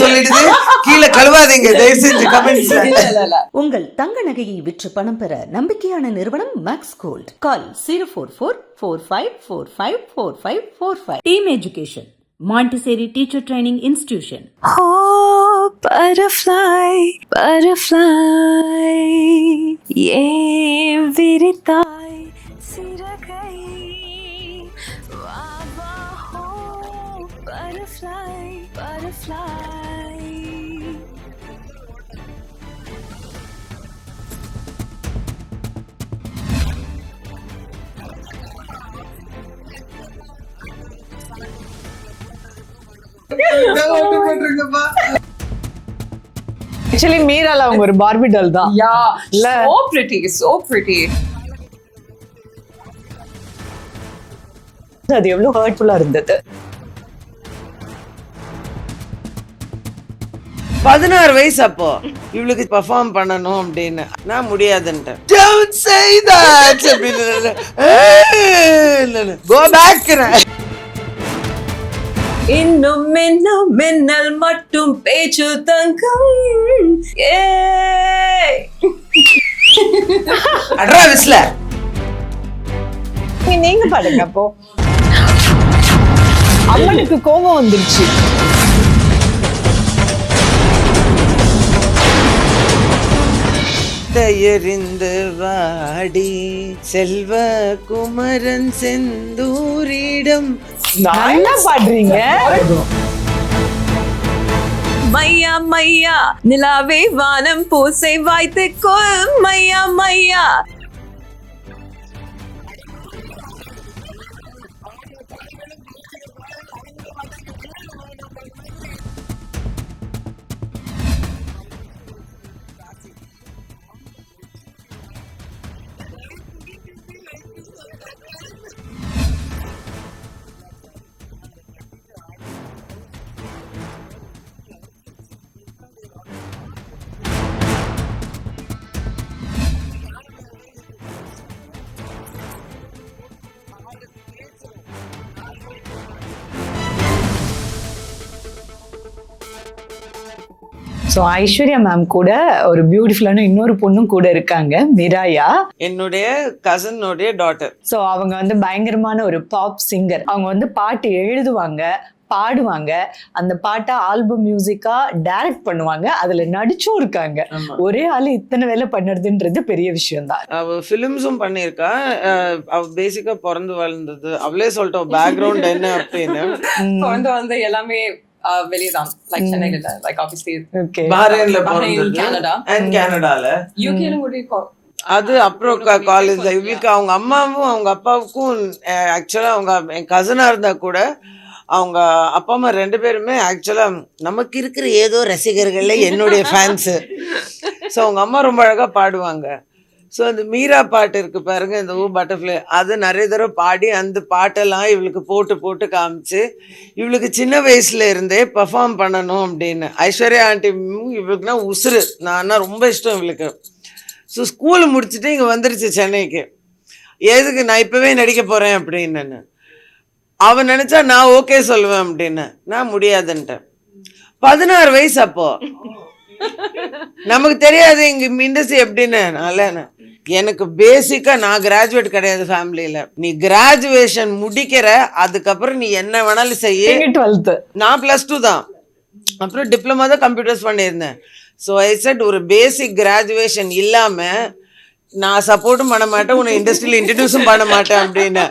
சொல்லிடுது. கீழே கழுவாதீங்க தயவு செஞ்சு கமெண்ட்ஸ்ல. உங்கள் தங்க நகையை விற்று பணம் பெற நம்பிக்கையான நிறுவனம் மேக்ஸ் கோல்ட். கால் 04445454545. Team Education, Montessori Teacher Training Institution. Oh, butterfly, butterfly, ஏன் விரித்தாய் சிறகை? வா வா ho, butterfly, butterfly. ஆக்சுவலி மீரால அவங்க ஒரு பார்பி டால் தான். So pretty, so pretty. அது எவ்வளவு ஹர்ட்ஃபுல்லா இருந்தது. 16 வயசு அப்போ இவளுக்கு பெர்ஃபார்ம் பண்ணணும் அப்படின்னு நான் முடியாதுன்ட்டேன். Don't say that அப்படின்னு go back. இன்னும் இன்னும் மின்னல் மட்டும் பேச்சு தங்கம். அட்ரா விஸ்ல நீங்க பாடுங்க. அப்போ அம்மனுக்கு கோபம் வந்துருச்சு. எறிந்து வாடி செல்வ குமரன் செந்தூரிடம். நல்லா பாடுறீங்க. மையா மையா நிலாவே வானம் பூசை வாய்த்து கொள் மையா மையா. ஸோ ஐஸ்வர்யா மேம் கூட ஒரு பியூட்டிஃபுல்லான இன்னொரு பொண்ணும் கூட இருக்காங்க, மிராயா, என்னுடைய கசனுடைய டாட்டர். ஸோ அவங்க வந்து பயங்கரமான ஒரு பாப் சிங்கர். அவங்க வந்து பாட்டு எழுதுவாங்க, பாடுவாங்க, அந்த பாட்டை ஆல்பம் மியூசிக்கா டைரக்ட் பண்ணுவாங்க, அதுல நடிச்சும் இருக்காங்க. ஒரே ஆளு இத்தனை வேலை பண்ணுறதுன்றது பெரிய விஷயம் தான். அவ ஃபிலிம்ஸும் பண்ணியிருக்கா. அவ பேசிக்கா பிறந்து வளர்ந்தது அவளே சொல்லிட்டோம் பேக்ரவுண்ட் என்ன அப்படின்னு. பிறந்து வந்து எல்லாமே வெளியதான், லைக் சென்னையில, லைக் ஆப்வியஸ்லி பஹ்ரைன்ல பஹ்ரைன், கனடா அண்ட் கனடால, யூகேல கூட. அது அப்புறம் காலேஜ்ல இவளுக்கு அவங்க அம்மாவும் அவங்க அப்பாவுக்கும் ஆக்சுவலா அவங்க என் கசனா இருந்தா கூட அவங்க அப்பா அம்மா 2 பேருமே ஆக்சுவலா நமக்கு இருக்கிற ஏதோ ரசிகர்கள்ல என்னுடைய ஃபேன்ஸு. ஸோ அவங்க அம்மா ரொம்ப அழகா பாடுவாங்க. ஸோ அந்த மீரா பாட்டு இருக்கு பாருங்க, இந்த ஊ பட்டர்ஃப்ளை, அது நிறைய தடவை பாடி அந்த பாட்டெல்லாம் இவளுக்கு போட்டு போட்டு காமிச்சு இவளுக்கு சின்ன வயசுல இருந்தே பெர்ஃபார்ம் பண்ணணும் அப்படின்னு. ஐஸ்வர்யா ஆண்டி இவளுக்குனா உசுறு, நான் ரொம்ப இஷ்டம் இவளுக்கு. ஸோ ஸ்கூல் முடிச்சுட்டு இங்கே வந்துருச்சு சென்னைக்கு. எதுக்கு நான் இப்போவே நடிக்க போகிறேன் அப்படின்னு. அவன் நினச்சா நான் ஓகே சொல்லுவேன் அப்படின்னு. நான் முடியாதுன்ட்டேன். 16 வயசு அப்போ நமக்கு தெரியாது இங்க இண்டஸ்ட்ரி எப்படின்னு. எனக்கு பேசிக்கா நான் கிராஜுவேட் கிடையாது ஃபேமிலியில. நீ கிராஜுவேஷன் முடிக்கிற, அதுக்கப்புறம் நீ என்ன வேணாலும் செய்ய. 12th நான் +2 தான், அப்புறம் டிப்ளமா தான் கம்ப்யூட்டர்ஸ் பண்ணியிருந்தேன். ஸோ ஐ செட் ஒரு பேசிக் கிராஜுவேஷன் இல்லாம நான் சப்போர்ட்டும் பண்ண மாட்டேன், உன்னை இண்டஸ்ட்ரியில இன்ட்ரடியூஸும் பண்ண மாட்டேன் அப்படின்னு.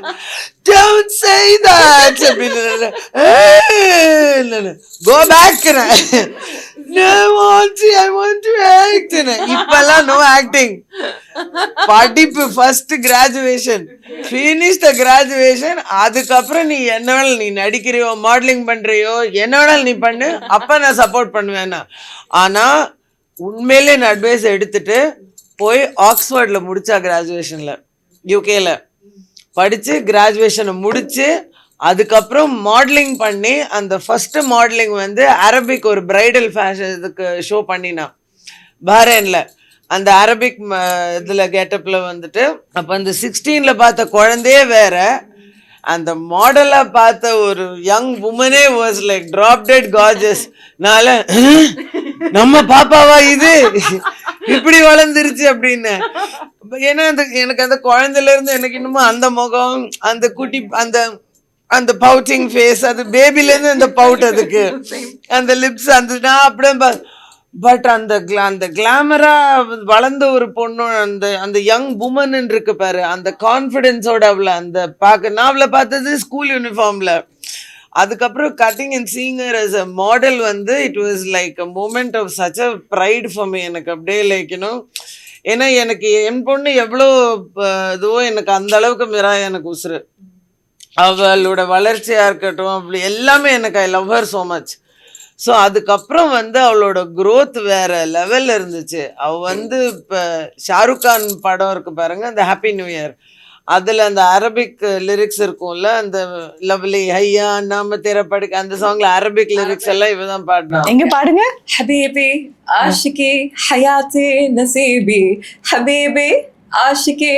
Don't say that அப்படின்னு go back. I want to act. இப்பெல்லாம் no acting. படிப்பு first graduation, finish the graduation. அதுக்கப்புறம் நீ என்ன வேணாலும், நீ நடிக்கிறியோ மாடலிங் பண்றியோ என்ன வேணாலும் நீ பண்ணு, அப்ப நான் சப்போர்ட் பண்ணுவேன்னா. ஆனா உண்மையிலே நான் அட்வைஸ் எடுத்துட்டு போய் ஆக்ஸ்ஃபோர்ட்ல முடிச்சா, கிராஜுவேஷன்ல யூகேல படிச்சு கிராஜுவேஷனை முடிச்சு அதுக்கப்புறம் மாடலிங் பண்ணி, அந்த ஃபர்ஸ்ட் மாடலிங் வந்து அரபிக் ஒரு பிரைடல் ஃபேஷன் இதுக்கு ஷோ பண்ணினா பஹ்ரைன்ல. அந்த அரபிக் இதில் கெட்டப்பில் வந்துட்டு அப்போ அந்த 16ல் பார்த்த குழந்தையே வேற, அந்த மாடலா பார்த்த ஒரு யங் உமனே was like drop dead gorgeous. நால நம்ம பாப்பாவா இது இப்படி வளர்ந்துருச்சு அப்படின்னு. ஏன்னா எனக்கு அந்த குழந்தையில இருந்து எனக்கு இன்னமும் அந்த முகம், அந்த குட்டி, அந்த பவுட்டிங் ஃபேஸ், அது பேபில இருந்து அந்த பவுட், அதுக்கு அந்த லிப்ஸ், அந்த நான் அப்படியே. பட் அந்த கிளாமரா வளர்ந்த ஒரு பொண்ணு, அந்த யங் உமன் இருக்கு பாரு, அந்த கான்ஃபிடென்ஸோட அவளை அந்த நான் அவளை பார்த்தது ஸ்கூல் யூனிஃபார்ம்ல. அதுக்கப்புறம் cutting and seeing her as a model it was like a moment of such a pride for me. எனக்கு அப்படியே லைக் ஏன்னா எனக்கு என் பொண்ணு எவ்வளோ இதுவோ எனக்கு அந்த அளவுக்கு மிரா எனக்கு உசுறு. அவளோட வளர்ச்சியாக இருக்கட்டும், அப்படி எல்லாமே எனக்கு I love her so much. So அதுக்கப்புறம் அவளோட க்ரோத் வேற லெவலில் இருந்துச்சு. அவள் இப்போ ஷாருக் கான் படம் இருக்கு பாருங்க, அந்த ஹாப்பி நியூ இயர், அதில் அந்த அரபிக் லிரிக்ஸ் இருக்கும்ல, அந்த லவ்லி ஹையா நாம தேர படிக்க, அந்த சாங்ல அரபிக் லிரிக்ஸ் எல்லாம் இவ தான் பாடினா. எங்க பாடுங்க. ஹபீபி ஆஷிகி ஹயாத்தி நசீபி ஹபீபி ஆஷிகி.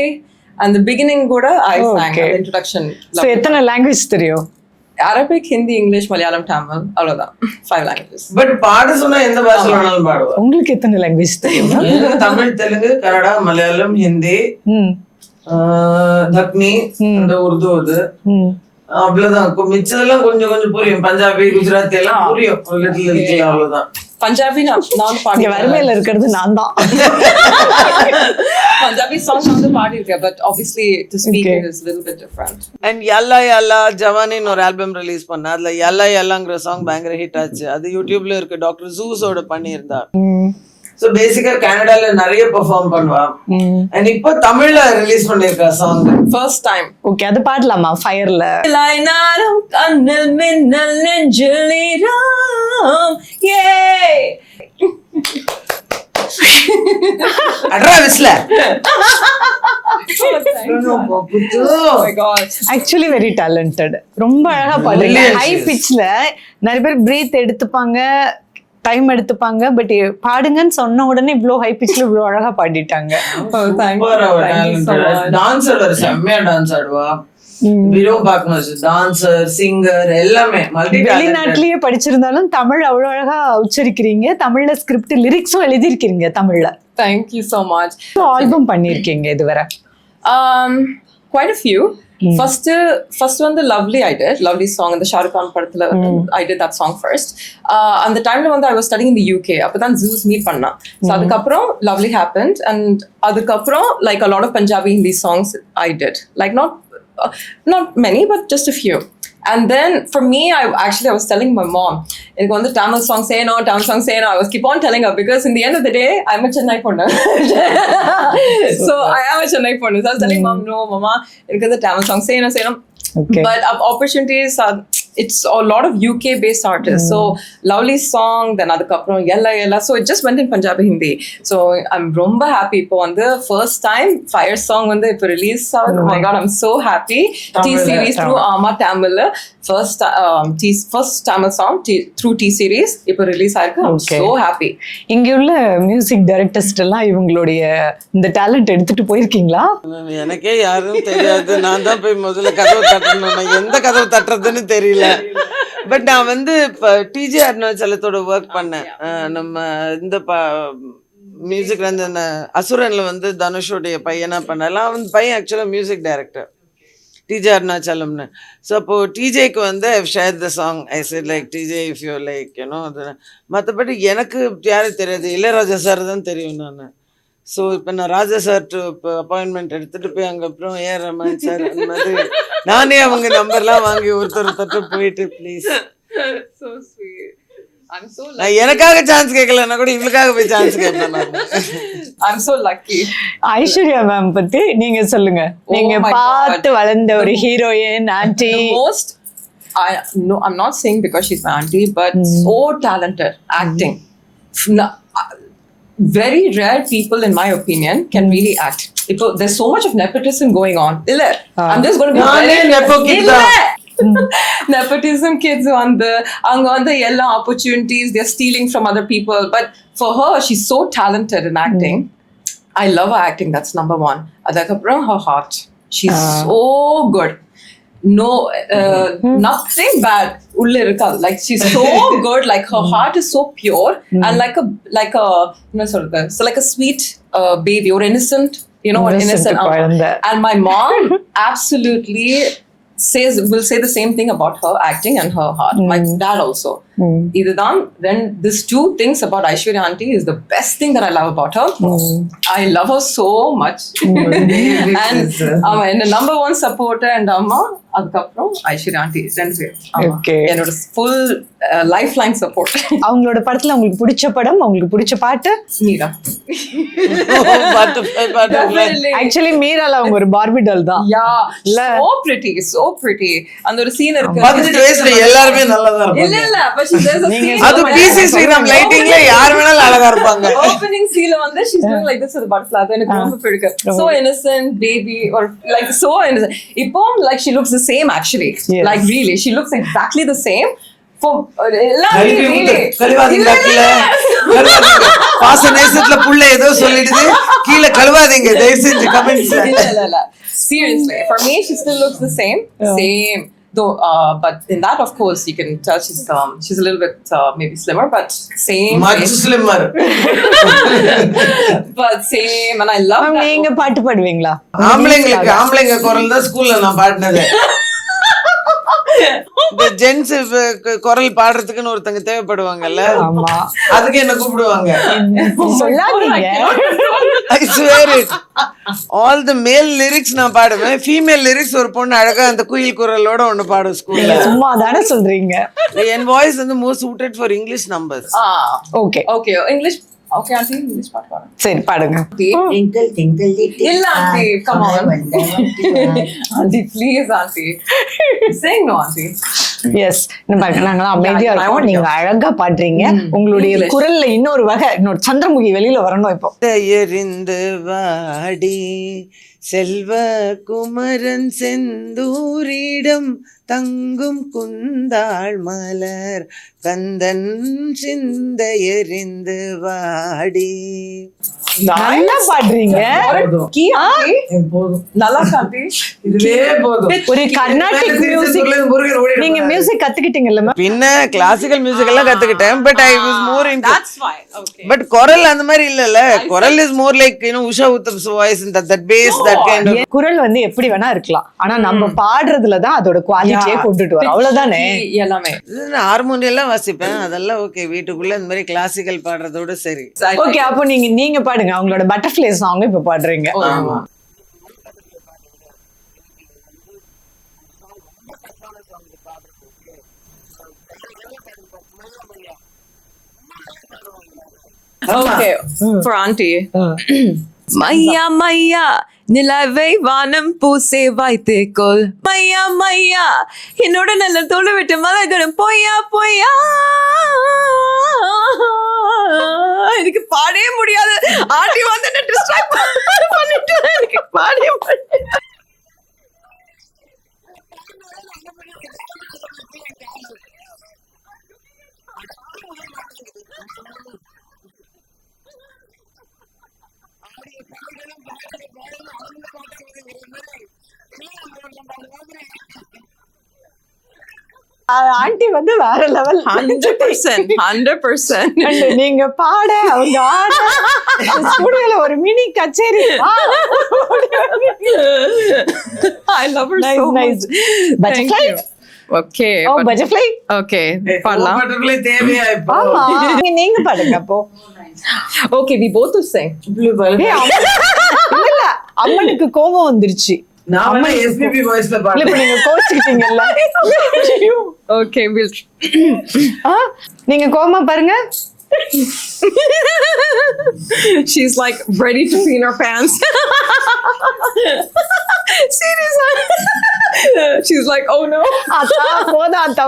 அந்த பிகினிங் கூட I sang the introduction. So எத்தனை லாங்குவேஜ் தெரியும்? Arabic, Hindi, English, Malayalam, Tamil, அவ்வளவுதான். 5 languages. பட் பாட சொன்னா எந்த பாஷையில வேணாலும் பாடுவா. உங்களுக்கு எத்தனை லாங்குவேஜ் தெரியும்? தமிழ், தெலுங்கு, கன்னடா, மலையாளம், ஹிந்தி, தக்னி, இந்த உருது, அது அவ்வளவுதான். மிச்சதெல்லாம் கொஞ்சம் கொஞ்சம் புரியும். பஞ்சாபி, குஜராத்தி எல்லாம் புரியும், அவ்வளவுதான். பஞ்சாபி நான் பாடி வறுமையில இருக்கிறது நான் தான். பஞ்சாபி சாங்ஸ் வந்து பாடி இருக்கேன், but obviously to speak it is a little bit different. And yalla yalla ஜவானின்னு ஒரு ஆல்பம் ரிலீஸ் பண்ண, அதுல yalla yallaங்கிற சாங் பயங்கர ஹிட் ஆச்சு. அது யூடியூப்ல இருக்கு, டாக்டர் ஜூஸோட பண்ணியிருந்தா. ஸோ பேசிக்கா கனடால நிறைய பெர்ஃபார்ம் பண்ணுவா. அண்ட் இப்போ தமிழ்ல ரிலீஸ் பண்ணிருக்கா சாங் ஃபர்ஸ்ட் டைம். ஓகே, அது பாடலாமா? ஃபயர்ல லைனாரம் கண்ணில் மின்னல் நெஞ்சில் நீராம் ஏ அட்ரா விஸ்ல. Actually very talented. ரொம்ப அழகா பாடுறீங்க. ஹை பிட்ச்ல நிறைய பேர் பிரீத் எடுத்துப்பாங்க, டைம் எடுத்துப்பாங்க, பட் பாடுங்கன்னு சொன்ன உடனே இவ்வளோ ஹை பிட்ச்ல இவ்வளோ அழகா பாடிட்டாங்க. டான்சர் செம்மையா டான்ஸ் ஆடுவா. டான்சர், சிங்கர் எல்லாமே. வெளிநாட்டிலேயே படிச்சிருந்தாலும் தமிழ் அவ்வளோ அழகா உச்சரிக்கிறீங்க. தமிழ்ல ஸ்கிரிப்ட் லிரிக்ஸும் எழுதியிருக்கீங்க தமிழ்ல. Thank you so much. Album பண்ணிருக்கீங்க இதுவரை? Quite a few. First one, the Lovely I did. Lovely song in the Shah Rukh Khan படத்துல I did that song first. அந்த டைம்ல I was studying in the UK. அப்பதான் Zeus meet பண்ணா. So அதுக்கப்புறம் Lovely happened, and அதுக்கப்புறம் like a lot of Punjabi Hindi songs I did. Like not many, but just a few. And then for me, I was telling my mom, எனக்கு வந்து Tamil song செய்யணும், Tamil song செய்யணும். I was keep on telling her, because in the end of the day, I'm a Chennai பொண்ணு. So I am a Chennai பொண்ணு. So I was telling mom, no, mama, எனக்கு வந்து Tamil song செய்யணும். Okay. But opportunities are, it's a lot of UK based artists. So Lovely song, then adukaprom yella yella, so it just went in Punjabi Hindi. So I'm romba happy ipo on the first time Fire song வந்து இப்போ release ஆகுது. Oh my god, I'm so happy. T series through Ama Tamil, first Tamil song through T series இப்போ release ஆயிருக்கு. I'm so happy. இங்க உள்ள music directors எல்லாம் இவங்களுடைய இந்த டேலண்ட் எடுத்துட்டு போயிருக்கீங்களா? எனக்கே யாரும் தெரியாது. நான் தான் போய் முதல்ல கதவு தட்டணும். எந்த கதவு தட்டுறதுன்னு தெரியல. பட் நான் வந்து இப்போ டிஜே அருணாச்சலத்தோட ஒர்க் பண்ணேன். நம்ம இந்த மியூசிக்ல இந்த அசுரன்ல வந்து தனுஷோடைய பையனா பண்ணலாம். அவன் பையன் ஆக்சுவலாக மியூசிக் டைரக்டர் டிஜே அருணாச்சலம்னு. ஸோ அப்போது டிஜேக்கு வந்து ஐ share the song. I set like DJ if you like you know அது. மற்றபடி எனக்கு யாரும் தெரியாது, இளையராஜா சார் தான் தெரியும் நான். ஸோ இப்போ நான் ராஜா சார்ட்டு இப்போ அப்பாயின்மெண்ட் எடுத்துகிட்டு போய் அங்கே அப்புறம் ஏஆர் ரஹ்மான் சார் அந்த மாதிரி நானே அவங்க நம்பர்லாம் வாங்கி ஒருத்தர் போயிட்டு please. So sweet. I'm so lucky. நான் எனக்காக சான்ஸ் கேட்கலன்னா கூட இவளுக்காக போய் சான்ஸ் கேட்பேன் நான். I'm so lucky. Aishwarya ma'am பத்தி நீங்க சொல்லுங்க. நீங்க பார்த்து வளர்ந்த ஒரு heroine anti. Most I'm not saying because she's my auntie, but so talented acting. Very rare people, in my opinion, can really act. There's so much of nepotism going on. I'm just going to be nepotism kids anga vanda ella opportunities they're stealing from other people, but for her she's so talented in acting. I love her acting, that's number one. Adakapram her heart, she's so good. no, nothing bad. Ulle irukadu. Like she's so good. Like her heart is so pure and like a so like a sweet baby or innocent. You know, Innocent innocent. குழந்தை. And my mom absolutely will say the same thing about her acting and her heart. My dad also. Then these two things about Aishwarya auntie is the best thing that I love about her. I love her so much. And the number one supporter and amma adukaprom Aishwarya auntie ரெண்டு பேர். Okay. என்னோட full lifeline support. அவங்களோட படத்துல உங்களுக்கு பிடிச்ச படம், உங்களுக்கு பிடிச்ச பாட்டு? மீரா. Definitely. ஆக்சுவலி மீரால அவங்க ஒரு பார்பி டால் தான். Yeah, இல்ல. so pretty. அந்த ஒரு சீன் இருக்கு. 18 வயசுல எல்லாருமே நல்லதா இல்ல இருப்பாங்க. இல்ல but she says a scene. அது பிசி ஸ்ரீராம் லைட்டிங்ல யார் வேணாலும் அழகா இருப்பாங்க. Opening scene வந்து she's doing like this with the butterfly. எனக்கு ரொம்ப பிடிக்கும். So innocent baby or like so innocent. இப்போ like she looks the same actually. Yes. Like really she looks exactly the same. For கழுவாதீங்க பாச நேசத்துல புள்ள ஏதோ சொல்லிடுது கீழே கழுவாதீங்க தயவு செஞ்சு comments. Seriously, for me she still looks the same. Though but in that of course you can tell she's a little bit maybe slimmer but same. Much slimmer. But same and I love that. நீங்க பாட்டு பாடுவீங்களா? ஆம்பளைங்க குரல் தான் ஸ்கூல்ல நான் பாடினது. இந்த gents குரல் பாடுறதுக்குன்னு ஒருத்தங்க தேவைப்படுவாங்கல்ல, ஆமா, அதுக்கு என்ன கூப்பிடுவாங்க. சொல்லாதீங்க. I swear it. All the male lyrics நான் பாடுவேன், ஃபீமேல் லிரிக்ஸ் ஒரு பொண்ணு அழகா அந்த குயில் குரலோட ஒண்ணு பாடும் ஸ்கூல்ல. சும்மா தானே சொல்றீங்க. என் வாய்ஸ் வந்து more suited for English numbers. Okay English. Okay auntie, English பாட்டு பாடுங்க. சரி பாடுங்க. Tinkle இல்ல auntie, come on. Auntie please auntie. Sing no auntie. Yes, நாங்களாம் அமைதியா இருக்கோம், நீங்க அழகா பாடுறீங்க. உங்களுடைய English. குரல்ல இன்னொரு வகை, இன்னொரு சந்திரமுகி வெளியில வரணும் இப்போ. எறிந்து வாடி செல்வ குமரன் செந்தூரிடம் தங்கும் குந்தாள் மலர் கந்தன் சிந்த எறிந்து வாடி. நல்லா பாடுறீங்க. Key auntie. நல்லா auntie. இதுவே போதும். ஒரு கர்நாடிக் மியூசிக் நீங்க மியூசிக் கத்துக்கிட்டீங்கல்ல? பின்ன கிளாசிக்கல் மியூசிக் எல்லாம் கத்துக்கிட்டேன், but I was more into That's fine. Okay. But குரல் அந்த மாதிரி இல்லல. குரல் is more like Usha Uthup's voice in that bass that kind of. குரல் வந்து எப்படி வேணா இருக்கலாம், ஆனா நம்ம பாடுறதுல தான் அதோட குவாலிட்டியை கொண்டுட்டு வரோம், அவ்வளவுதானே. எல்லாமே ஹார்மோனியம் எல்லாம் வாசிப்பேன், அதெல்லாம் ஓகே. வீட்டுக்குள்ள இந்த மாதிரி கிளாசிக்கல் பாடுறதோட சரி. ஓகே, அப்போ நீங்க பாடுங்க. அவங்களோட பட்டர்ஃப்ளை சாங் இப்ப பாடுறீங்க. ஆமா. Okay, for auntie. மையா மையா நிலவை வானம் பூசே வைத்துக்கொள் மையா மையா என்னோட நல்ல தோடு விட்டு மலைதோடும் பொய்யா பொய்யா. எனக்கு பாடவே முடியாது. ஆண்டி வந்து என்ன டிஸ்ட்ராக்ட் பண்ணிட்டு எனக்கு பாடவே முடியாது. ஆண்டி வந்து வேற லெவல். 100%. நீங்க பாட அவங்க ஆட ஸ்டுடியோல ஒரு மினி கச்சேரி. I love her Nice, so nice. much. Butterfly? Thank you. Okay. ஓ, பட்டர்ஃப்ளை. Okay. பாடலாம். பட்டர்ஃப்ளை தேவையா இப்போ? ஆமா, நீங்க பாடுங்க அப்போ. Okay, we both will sing. இல்ல, அம்மனுக்கு கோபம் வந்துருச்சு. நான் வந்து எஸ்பிபி வாய்ஸ்ல இல்ல, பாடுறேன். இப்ப நீங்க கோச்சிக்கிட்டீங்கல்ல. Okay, we'll. நீங்க கோபமா பாருங்க. She's like ready to pee in her pants. Seriously. She's like, oh no. அத்தா போதா அத்தா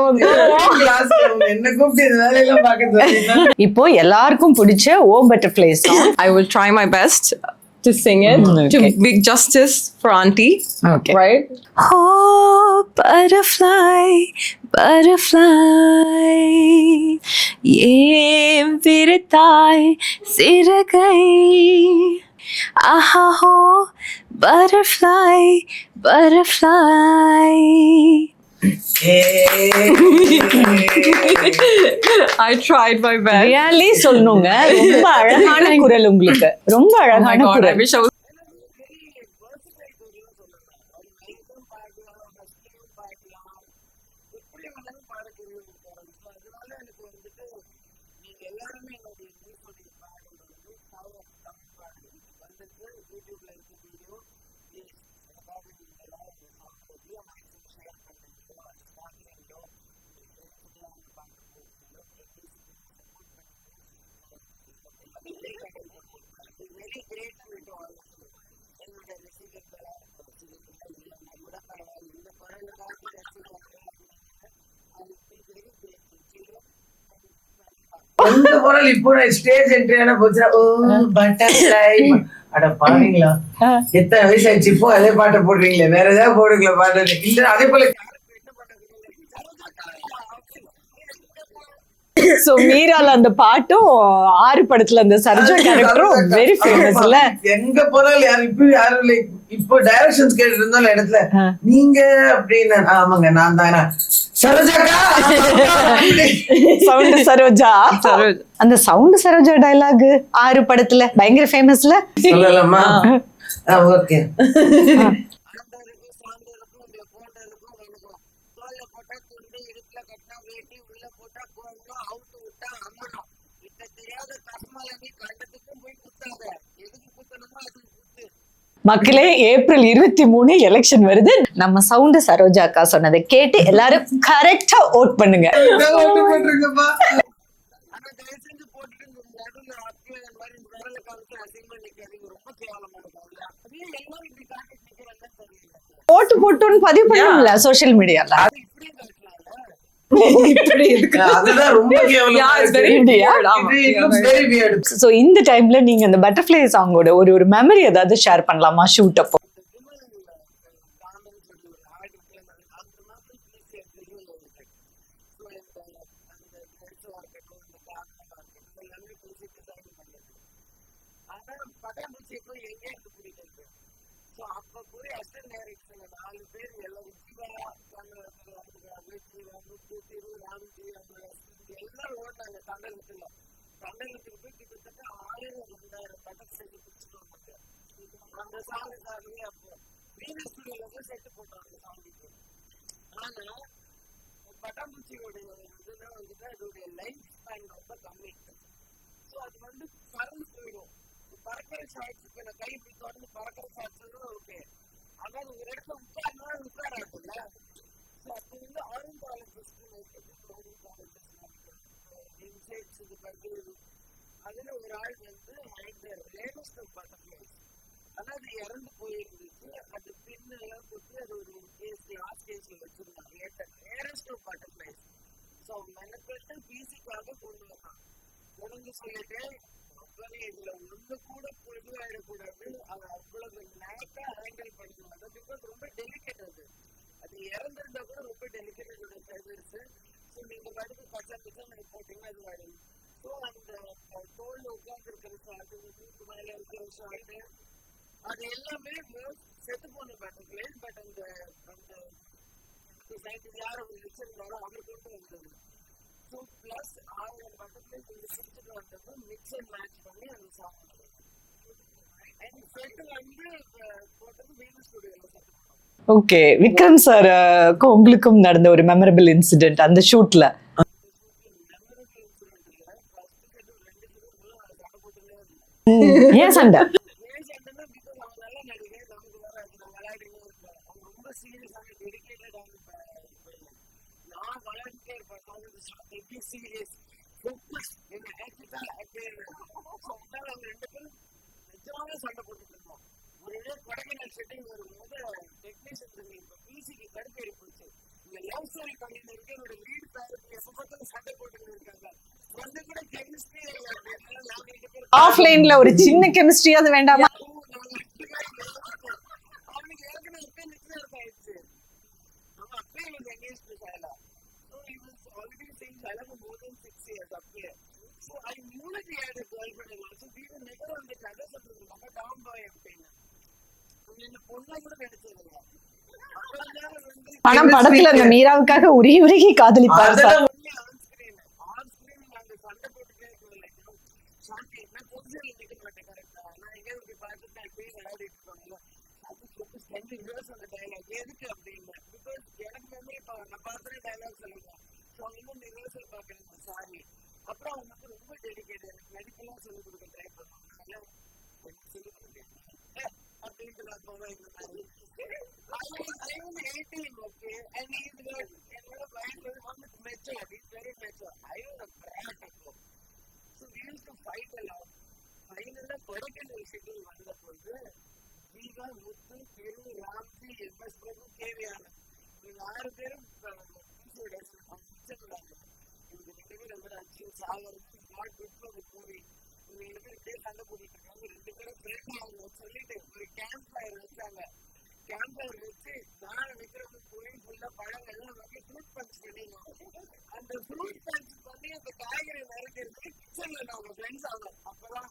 கிளாஸ்ல என்ன கூப்பிட்டு இந்த வேலையெல்லாம் பார்க்க சொல்றீங்க. இப்போ எல்லாருக்கும் பிடிச்ச O butterfly song. I will try my best to sing it to make justice for auntie. Okay. Right? Oh, butterfly, butterfly, ஏன் விரித்தாய் சிறகை Aha ho, butterfly, butterfly. I tried my best. Really சொல்லணுங்க, ரொம்ப அழகான குரல் உங்களுக்கு, ரொம்ப Oh my அழகான god, I குரல். wish I was. எந்த குரல் இப்போ ஸ்டேஜ் என்ட்ரியான போச்சுன்னா ஓ பட்டர்ஃப்ளை அட பாருங்களா, எத்தனை வயசு ஆயிடுச்சு இப்போ அதே பாட்டை போடுறீங்களே, வேற ஏதாவது போடுங்களா பாட்டு இல்ல. அதே போல சோ மீரால அந்த பாட்டும் 6 படத்துல அந்த சரோஜா கேரக்டரும் வெரி ஃபேமஸ் இல்ல. எங்க போனாலும் யாரும் இப்போ யாரும் இல்லை. இப்போ டைரக்ஷன்ஸ் கேட்டு இருந்தாலும் இடத்துல நீங்க அப்படின்னு ஆமாங்க நான் தானா சரோஜாக்கா சவுண்ட் சரோஜா. அந்த சவுண்ட் சரோஜா டயலாக் 6 படத்துல பயங்கர ஃபேமஸ்ல. சொல்லலாமா? ஓகே. மக்களே, ஏப்ரல் 23 எலெக்ஷன் வருது. நம்ம சவுண்ட் சரோஜாக்கா சொன்னதை கேட்டு எல்லாரும் கரெக்டா ஓட் பண்ணுங்க. ஓட்டு போட்டோன்னு பதிவு பண்ணுங்களா சோசியல் மீடியால. அதுதான் ரொம்ப Yeah, it's very weird. So இந்த டைம்ல நீங்க அந்த பட்டர்ஃப்ளை சாங்கோட ஒரு மெமரி ஏதாவது ஷேர் பண்ணலாமா ஷூட் அப்போ? ஓகே, விக்ரம் சார் உங்களுக்கும் நடந்த ஒரு மெமரபிள் இன்சிடென்ட் அந்த ஷூட்ல. ஏன் சண்டை? ஆஃப்லைன்ல ஒரு சின்ன கெமிஸ்ட்ரி அது வேண்டாமா? ஆனா படத்துல அந்த மீராவுக்காக உருகி உருகி காதலிப்பாரு sir. அதெல்லாம் only on screen. On screen நாங்க சண்டை போட்டுட்டே இருக்கோம். Like, சாந்தி என்ன பொசிஷன்ல நிக்க மாட்டேன் கரெக்டா. நான் எங்க இப்படி பார்த்துட்டு இப்படி விளையாடிட்டு இருக்கோம்ல. அது சொல்லிட்டு ஸ்பெண்டிங் இயர்ஸ் அந்த டயலாக் எதுக்கு அப்படின்னு. பிகாஸ் எனக்கு மெமரி நான் பார்த்துட்டு டயலாக் சொல்லுவேன். ஸோ இன்னும் ரிஹர்சல் பார்க்குறேன் சாரி. அப்புறம் அவங்க வந்து ரொம்ப டெடிகேட். எனக்கு மெடிக்கெல்லாம் சொல்லிக் கொடுக்க ட்ரை பண்ணுவாங்க. சொல்லிக் கொடுக்க அப்படின்ட்டு நான் போவேன் இந்த மாதிரி. I was 18, okay, and he's good. என்னோட பையன் வந்து almost mature. He's very mature. I was a brat அப்போ. So we used to fight a lot. Finally, Kodaikanal schedule வந்த போது ஜீவா, முத்து, திரு, ராம்ஜி, MS பிரபு, கேவியான இவங்க 6 பேரும் மிச்சம் இவங்க 2 பேரும் வந்து அச்சின் Sagar not good for the movie. இவங்க 2 பேரும் இப்படியே சண்டை போட்டுட்டு இருக்காங்க. 2 பேரும் ஃப்ரெண்ட் ஆகும் சொல்லிட்டு ஒரு கேம்ப் ஃபயர் வச்சாங்க. கேம்ப் ஃபயர் வச்சு நான் விக்ரம் போய் ஃபுல்லா பழங்கள்லாம் வாங்கி ஃப்ரூட் பஞ்ச் பண்ணிடுவோம். அந்த ஃப்ரூட் பஞ்ச் பண்ணி அந்த காய்கறி நறுக்கிறது கிச்சன்ல நாங்க ஃப்ரெண்ட்ஸ் ஆகும். அப்பதான்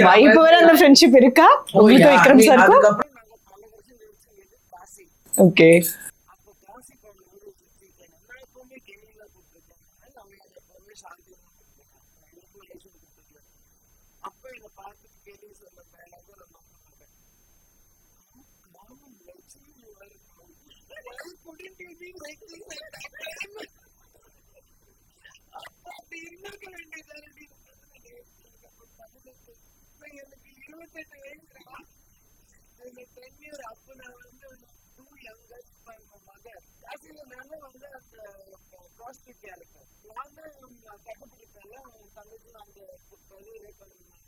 வைப் வர அந்த ஃப்ரெண்ட்ஷிப் இருக்கா உங்களுக்கு விக்ரம் சாருக்கும்? அதுக்கப்புறம் நாங்க பல வருஷம் கழிச்சு காசி. ஓகே. அப்போ காசி போன ஒரு சுத்திட்டேன். நான் எப்பவுமே கெமியில கூப்பிட்டுருக்கேன். அவங்க எப்பவுமே சாந்தி கொடுத்துருக்கேன். அப்போ என்னை பார்த்துட்டு கேள்வி சொல்ல மேலாக ரொம்ப மாட்டேன். அப்படி இருக்க வேண்டியது எனக்கு 28 வயசுடா. இந்த 10 year அப்போ நான் வந்து 2 youngest by my mother. Actually நானும் வந்து அந்த ப்ராஸ்டியூட் கேரக்டர். நான் தான் கண்டுபிடிப்பேன்ல அவன் தங்கச்சி அந்த பதிவு பண்ணுவேன்.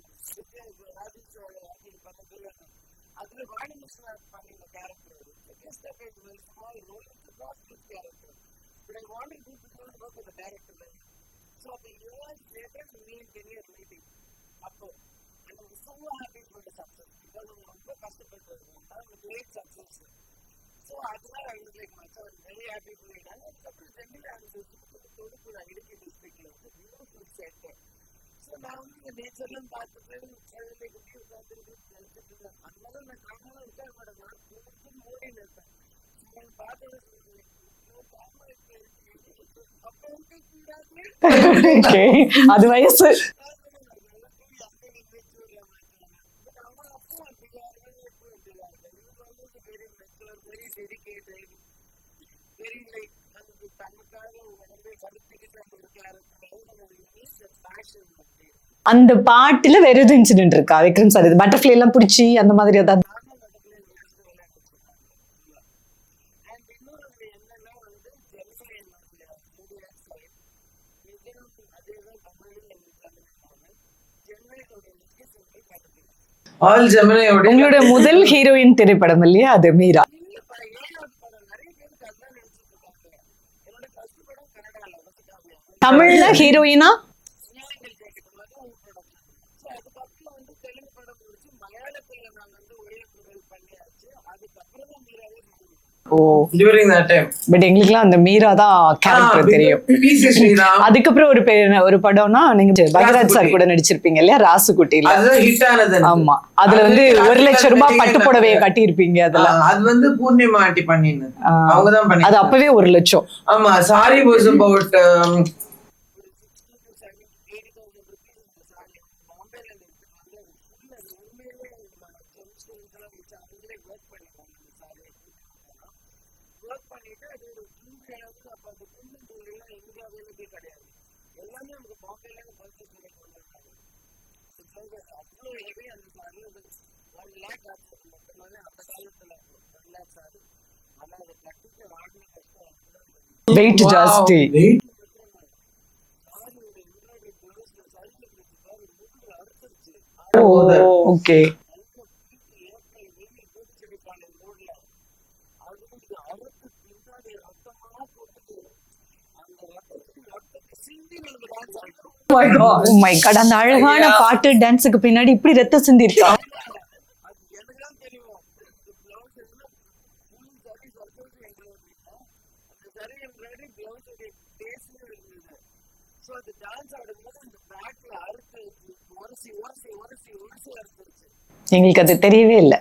ராஜேஷோட இது பண்ணதில்லை. அதுல வாணி மிஸ்ரன் பண்ணின கேரக்டர் அது. Second step is very small role. It's prostitute character. But I wanted to work with the director then. So the years later, me and Kenny are meeting. அப்போ I was so happy for the success because I'm ரொம்ப கஷ்டப்பட்டு great success. So அதனால I was like myself very happy for it. அதுக்கப்புறம் சென்னையில் அந்த தொடுப்புற இடுக்கி டிஸ்ட்ரிக்ட்ல வந்து beautiful set. So நான் வந்து இந்த நேச்சர்லாம் பார்த்துட்டு குட்டி உட்காந்துருக்கு. அதனால நான் காரணம் இருக்க மாட்டேன். மூடின்னு இருப்பேன். நான் பார்த்தது அது வயசு. அந்த பாட்டுல வேற எதுவும் இன்சிடென்ட் இருக்கா விக்ரம் சார்? இது பட்டர்ஃப்ளை எல்லாம் பிடிச்சி அந்த மாதிரி ஏதாவது? ஆல் ஜெமினியோட உங்களோட முதல் ஹீரோயின் திரைப்படம் இல்லையா அது மீரா? தமிழ்ல ஹீரோயினா? ஓ, during that time. பட் எங்களுக்குலாம் அந்த மீரா தான் கேரக்டர் தெரியும். அதுக்கப்புறம் ஒரு படம்னா நீங்க பகராஜ் சார் கூட நடிச்சிருப்பீங்க இல்லையா, ராசுகுட்டில. அது ஹிட் ஆனது. ஆமா, அதுல வந்து 1 லட்சம் ரூபாய் பட்டு புடவையை கட்டியிருப்பீங்க. அதுல அது வந்து பூர்ணிமா ஆண்டி பண்ணினது. அவங்க தான் பண்ணி. அது அப்பவே 1 லட்சம். ஆமா, சாரி வாஸ் அபௌட் வெயிட் ஜாஸ்தி. ஓகே. Oh my God, அந்த அழகான பாட்டு டான்ஸுக்கு பின்னாடி இப்படி ரத்தம் சிந்தி இருக்கா? எங்களுக்கு அது தெரியவே இல்லை.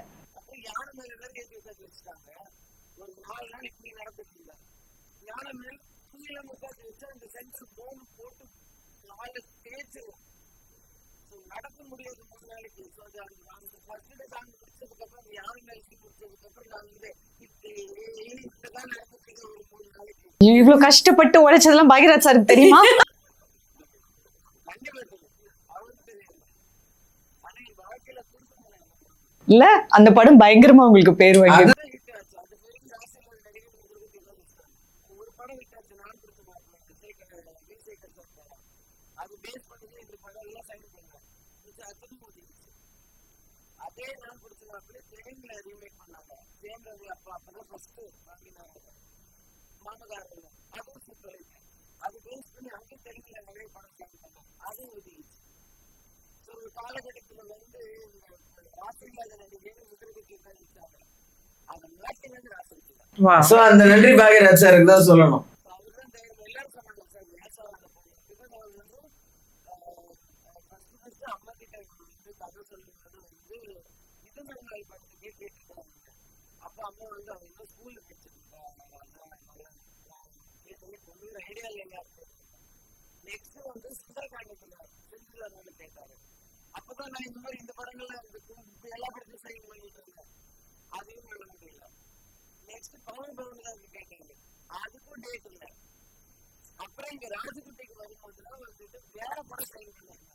மேல கீழே முக்காத்து வச்சு அந்த சென்டர் போன் போட்டு நாலு தேய்ச்சு நடக்க முடியாது 3 நாளைக்கு. அந்த ஃபர்ஸ்ட் டே சாங் முடிச்சதுக்கு அப்புறம் யாரும் நினைச்சு முடிச்சதுக்கு அப்புறம் நான் வந்து இப்பதான் நடந்துட்டு ஒரு 3 நாளைக்கு. இவ்வளவு கஷ்டப்பட்டு உழைச்சதெல்லாம் பாக்யராஜ் சாருக்கு தெரியுமா? கண்டிப்பா தெரியும், அவருக்கு தெரியாது. ஆனா என் வாழ்க்கையில கொடுக்க முடியாது. இல்ல அந்த படம் பயங்கரமா உங்களுக்கு பேர் வாங்கி அது ஹிட் ஆச்சு. அது பெரிய ராசியில் நடிகர் ஒரு படம் ஹிட் ஆச்சு. நான் கொடுத்து பார்த்தேன் விஜயசேகர் சார் படம். அது பேஸ் பண்ணி இந்த படம் எல்லாம் சைன் பண்ணேன். அதுவும் முடிஞ்சிச்சு. அதே நான் பிடிச்சது அப்படியே தெலுங்குல ரீமேக் பண்ணாங்க. ஜெயம் ரவி அப்பதான் ஃபர்ஸ்ட் வாங்கினாங்க மாமகாரர்கள். அதுவும் சூப்பர் ஹிட். அது பேஸ் பண்ணி அங்கே தெலுங்குல நிறைய படம் சைன் பண்ணாங்க. அதுவும் முடிஞ்சிச்சு. ஸோ ஒரு காலகட்டத்தில் வந்து ராசியில்லாத நடிகர் முதலுக்கு கழிச்சாங்க. அதை நாட்டிலேருந்து ராசிக்கலாம். ஸோ அந்த நன்றி பாக்யராஜ் சாருக்கு தான் சொல்லணும். அவர்தான் எல்லாரும் சொன்னாங்க சார் நேசாவான பொண்ணு. பிகாஸ் அவர் வந்து ஃபர்ஸ்ட் அம்மா கிட்ட வந்து கதை சொல்லும்போது வந்து இது மாதிரி படத்துக்கே கேட்டுருக்காங்க. அப்போ அம்மா வந்து அவங்க இன்னும் ஸ்கூலில் படிச்சிருக்காங்க. கொண்டு வர ஐடியா இல்லைங்க. நெக்ஸ்ட் வந்து சுந்தரகாண்டத்தில் செஞ்சுருவாங்க கேட்டாரு. அப்பதான் நான் இந்த மாதிரி இந்த படங்கள்லாம் எல்லா படத்தையும் சைன் பண்ணிட்டு இருந்தேன். அதையும் பண்ண முடியல. நெக்ஸ்ட் பவன் தான் கேட்டாங்க. அதுக்கும் டேட் இல்லை. அப்புறம் இங்க ராஜகுட்டிக்கு வரும்போதுதான் வந்துட்டு வேற படம் சைன் பண்ணாங்க.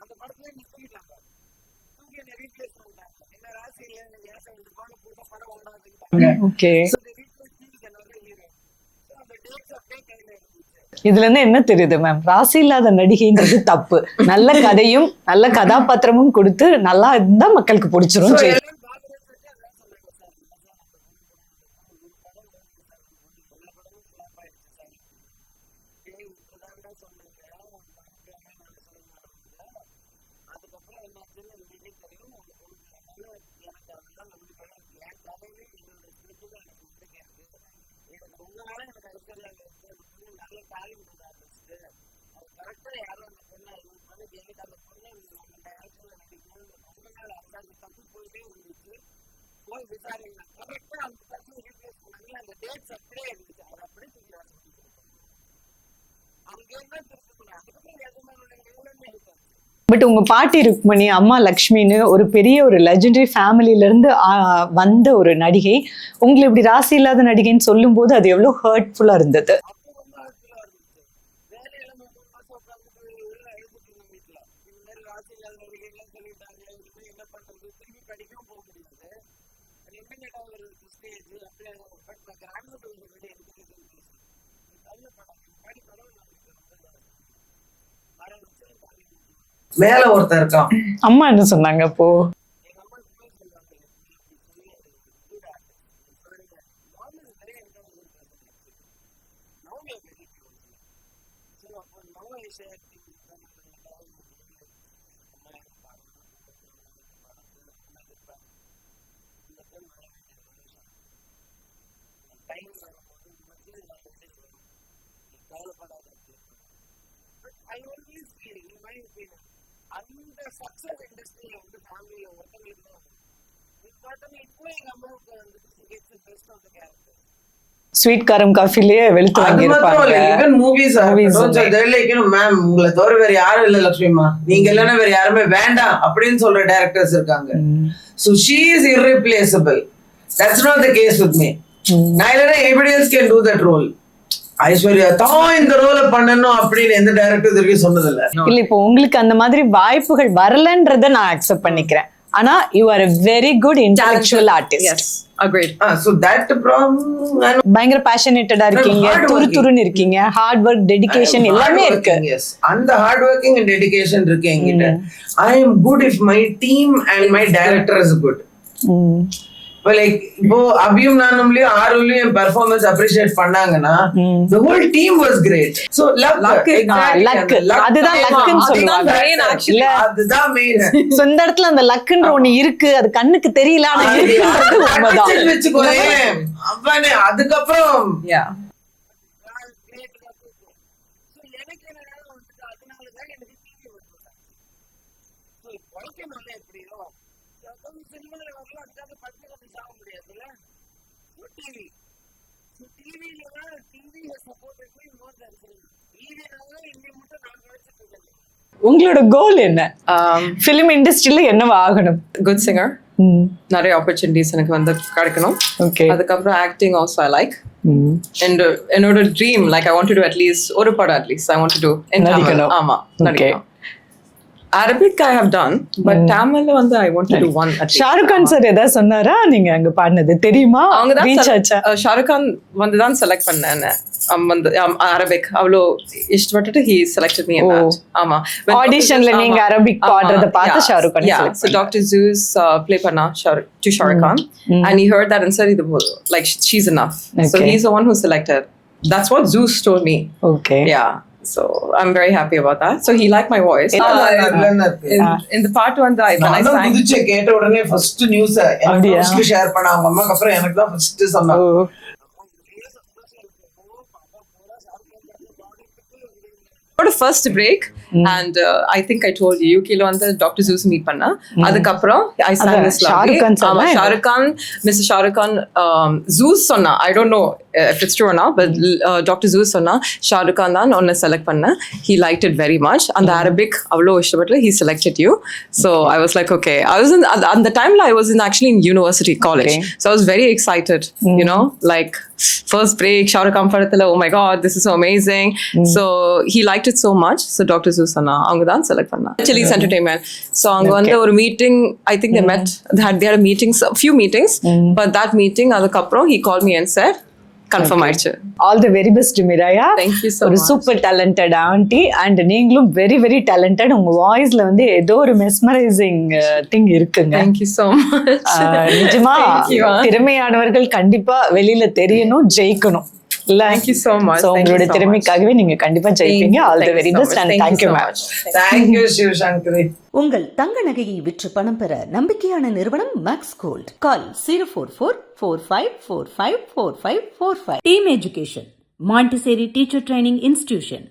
அந்த படத்துல நிறுத்திட்டாங்க. தூக்கி என்ன ரீப்ளேஸ் பண்ணிட்டாங்க. என்ன ராசி இல்லை இந்த படம் புதுசா படம் ஓடாதுட்டாங்க. ஓகே. அந்த டேட்ஸ் அப்படியே கையில இருந்துச்சு. இதுல இருந்து என்ன தெரியுது மேம்? ராசி இல்லாத நடிகைன்றது தப்பு. நல்ல கதையும் நல்ல கதாபாத்திரமும் கொடுத்து நல்லா இருந்தா மக்களுக்கு பிடிச்சிரும். சரி. பட் உங்க பாட்டி ருக்மணி, அம்மா லக்ஷ்மின்னு ஒரு பெரிய ஒரு லெஜெண்டரி ஃபேமிலில இருந்து வந்த ஒரு நடிகை உங்களை இப்படி ராசி இல்லாத நடிகைன்னு சொல்லும் போது அது எவ்வளவு ஹர்ட்ஃபுல்லா இருந்தது? மேல ஒருத்தர் இருக்கான். அம்மா என்ன சொன்னாங்க அப்போ? அந்த சக்சஸ் இண்டஸ்ட்ரியில வந்து ஃபேமிலியில ஒருத்தங்களுக்கு தான் இப்போ எங்க அம்மாவுக்கு வந்து best of the character. Sweet காரம் காஃபிலேயே வெளுத்து வாங்கி இருப்பாங்க. ஈவன் மூவிஸ் மேம் உங்களை தவிர வேற யாரும் இல்ல லட்சுமிமா, நீங்க இல்லைன்னா வேற யாருமே வேண்டாம் அப்படின்னு சொல்ற டைரக்டர்ஸ் இருக்காங்க. So she is irreplaceable. That's not the case with me. நான் இல்லைன்னா anybody else can do that role. Aishwarya தான் இந்த ரோல பண்ணணும் அப்படின்னு எந்த டைரக்டர் வரைக்கும் சொன்னதில்ல. இல்ல இப்போ உங்களுக்கு அந்த மாதிரி வாய்ப்புகள் வரலன்றத நான் அக்செப்ட் பண்ணிக்கிறேன். ஆனா you are a very good intellectual artist. Yes, agreed. So that problem பயங்கர passionate-ஆ இருக்கீங்க, துருதுருன்னு இருக்கீங்க, hard work, dedication எல்லாமே இருக்கு. Yes, அந்த hard working and dedication இருக்கு என்கிட்ட. I am good if my team and my director is good. Like இப்போ அபியும் நானும்லயும் ஆறுலயும் performance appreciate பண்ணாங்கன்னா the whole team was great. So luck அதுதான் லக்னு சொல்லுவாங்க. அதுதான் மெயின். சோ இந்த இடத்துல அந்த லக்ன்ற ஒண்ணு இருக்கு, அது கண்ணுக்கு தெரியல ஆனா இருக்குன்றது உண்மைதான் வெச்சுக்கோயேன். அப்பனே அதுக்கப்புறம் உங்களோட கோல் என்ன? ஃபிலிம் இண்டஸ்ட்ரியில என்னவா ஆகணும்? Good singer. நிறைய ஆப்பர்ச்சுனிட்டிஸ் எனக்கு வந்து கிடைக்கணும். ஓகே. அதுக்கப்புறம் acting also I like. And என்னோட dream like I want to to at least ஒரு படம் at least I want to to in Tamil. ஆமா நடிக்கணும். Arabic I have done, but Tamil வந்து I want to do one at least. Shahrukh Khan sir ஏதாவது சொன்னாரா நீங்க அங்க பாடினது தெரியுமா? அவங்க தான் ரீச் ஆச்சா? ஷாருக் கான் வந்து தான் செலக்ட் பண்ணேன். வந்து அரபிக் அவ்வளோ இஷ்டப்பட்டுட்டு he selected me in that. ஆமா. ஆடிஷன்ல நீங்க அரபிக் பாடுறத பார்த்து Shahrukh Khan select So Dr. Zeus play பண்ணா Shahrukh Khan and he heard that and said like she's enough. So he's the one who selected. That's what Zeus told me. Okay. Yeah. So I'm very happy about that. So he liked my voice. In the part one that when I sang புதுச்சே கேட்ட உடனே first news எனக்கு first share பண்ண அவங்க அம்மாக்கு அப்புறம் எனக்கு தான் first சொன்னாங்க. for the first break and I think I told you UK lo and Dr. Zeus meet panna adukapram I sang this lovely Shahrukh Khan Mr. Shahrukh Khan Zeus sonna I don't know if it's true or not but Dr. Zeus sonna Shahrukh Khan dan onna select panna he liked it very much and the Arabic avlo ishtapattlu he selected you so I was like okay I was in at the time I was in actually in university college so I was very excited you know like first break Shahrukh Khan padathila oh my god this is so amazing so he liked it so much so Dr. Zeus anna avanga dhaan select panna Chili's Entertainment so avanga vanda or meeting I think they met they had a meeting a few meetings but that meeting adukaprom he called me and said confirm ஆயிடுச்சு. All the very best Miraya. Thank you so ஒரு much. Super talented aunty and நீங்களும் very very talented உங்க வாய்ஸ்ல வந்து ஏதோ ஒரு mesmerising thing இருக்குங்க. Thank you so much. நிஜமா Thank you. திறமையானவர்கள் கண்டிப்பா வெளியில தெரியணும் ஜெயிக்கணும். Thank you so much. So உங்களோட திறமைக்காகவே நீங்க கண்டிப்பா ஜெயிப்பீங்க. All the very best and thank you ma'am. Thank you Sivasankari. உங்கள் தங்க நகையை விற்று பணம் பெற நம்பிக்கையான நிறுவனம் மேக்ஸ் கோல்ட். கால் 04445454545. Team Education, Montessori Teacher Training Institution.